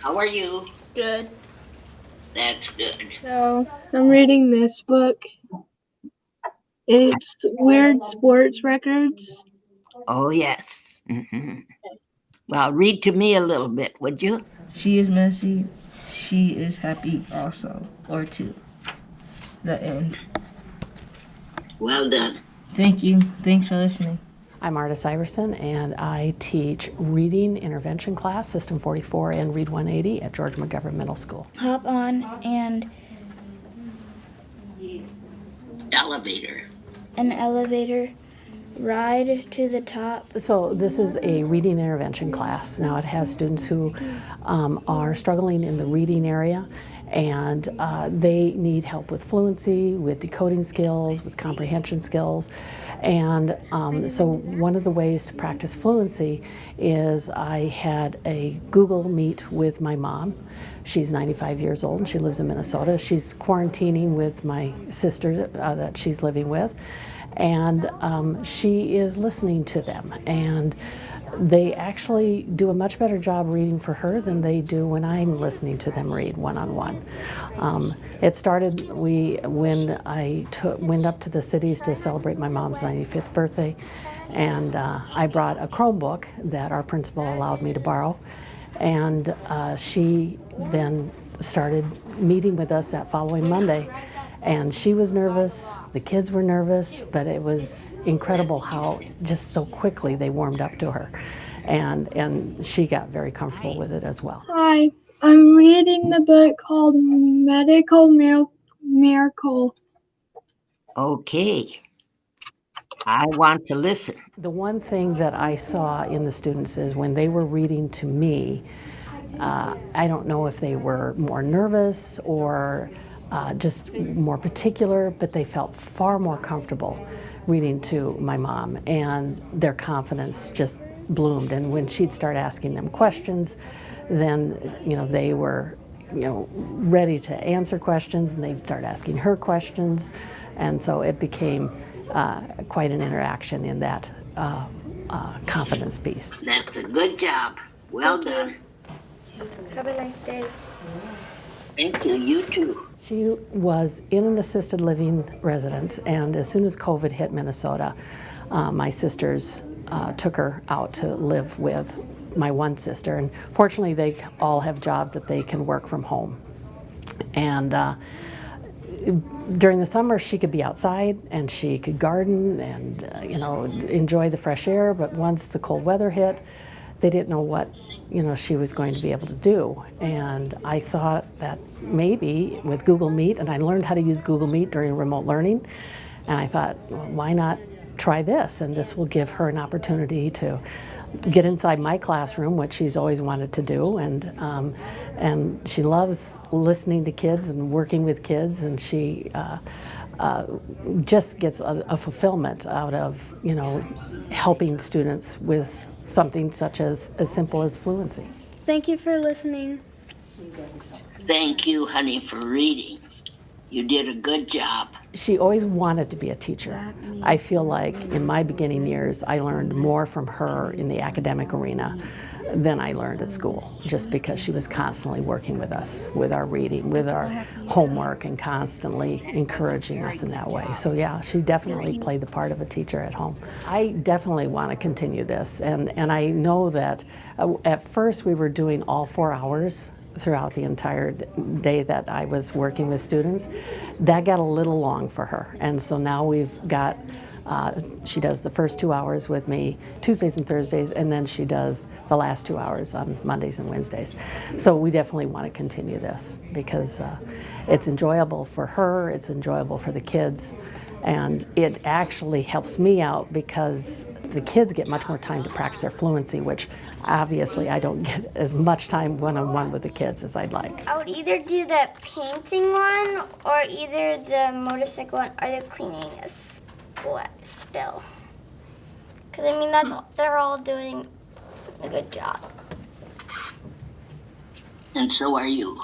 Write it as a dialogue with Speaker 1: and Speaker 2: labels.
Speaker 1: How are you?
Speaker 2: Good.
Speaker 1: That's good.
Speaker 3: So I'm reading this book. It's Weird Sports Records.
Speaker 1: Oh, yes. Well, read to me a little bit, would you?
Speaker 2: She is messy. She is happy also. Or two. The end.
Speaker 1: Well done.
Speaker 2: Thank you. Thanks for listening.
Speaker 4: I'm Artis Iverson, and I teach reading intervention class, System 44 and Read 180 at George McGovern Middle School.
Speaker 5: Hop on and
Speaker 1: Elevator.
Speaker 5: an elevator, ride to the top.
Speaker 4: So this is a reading intervention class. Now it has students who are struggling in the reading area, and they need help with fluency, with decoding skills, with comprehension skills. And so one of the ways to practice fluency is I had a Google Meet with my mom. She's 95 years old and she lives in Minnesota. She's quarantining with my sister that she's living with. And she is listening to them. And they actually do a much better job reading for her than they do when I'm listening to them read one-on-one. It started when I went up to the cities to celebrate my mom's 95th birthday, and I brought a Chromebook that our principal allowed me to borrow, and she then started meeting with us that following Monday. And she was nervous, the kids were nervous, but it was incredible how just so quickly they warmed up to her. And she got very comfortable with it as well.
Speaker 3: Hi, I'm reading the book called Medical Miracle.
Speaker 1: Okay. I want to listen.
Speaker 4: The one thing that I saw in the students is when they were reading to me, I don't know if they were more nervous or just more particular, but they felt far more comfortable reading to my mom, and their confidence just bloomed. And when she'd start asking them questions, then they were ready to answer questions, and they'd start asking her questions, and so it became quite an interaction in that confidence piece.
Speaker 1: That's a good job. Well done.
Speaker 5: Have a nice day.
Speaker 1: Thank you. You too.
Speaker 4: She was in an assisted living residence, and as soon as COVID hit Minnesota, my sisters took her out to live with my one sister, and fortunately they all have jobs that they can work from home. And during the summer she could be outside and she could garden and enjoy the fresh air, but once the cold weather hit, they didn't know what she was going to be able to do. And I thought that maybe with Google Meet, and I learned how to use Google Meet during remote learning, and I thought, well, why not try this? And this will give her an opportunity to get inside my classroom, which she's always wanted to do, and she loves listening to kids and working with kids, and she just gets a fulfillment out of helping students with something such as simple as fluency.
Speaker 5: Thank you for listening.
Speaker 1: Thank you, honey, for reading. You did a good job.
Speaker 4: She always wanted to be a teacher. I feel like in my beginning years, I learned more from her in the academic arena than I learned at school, just because she was constantly working with us, with our reading, with our homework, and constantly encouraging us in that way. So yeah, she definitely played the part of a teacher at home. I definitely want to continue this, and I know that at first we were doing all 4 hours throughout the entire day that I was working with students. That got a little long for her, and so now we've got she does the first 2 hours with me Tuesdays and Thursdays, and then she does the last 2 hours on Mondays and Wednesdays. So we definitely want to continue this because it's enjoyable for her, it's enjoyable for the kids, and it actually helps me out because the kids get much more time to practice their fluency, which obviously I don't get as much time one-on-one with the kids as I'd like.
Speaker 6: I would either do the painting one or either the motorcycle one or the cleaning spill. Because I mean, they're all doing a good job.
Speaker 1: And so are you.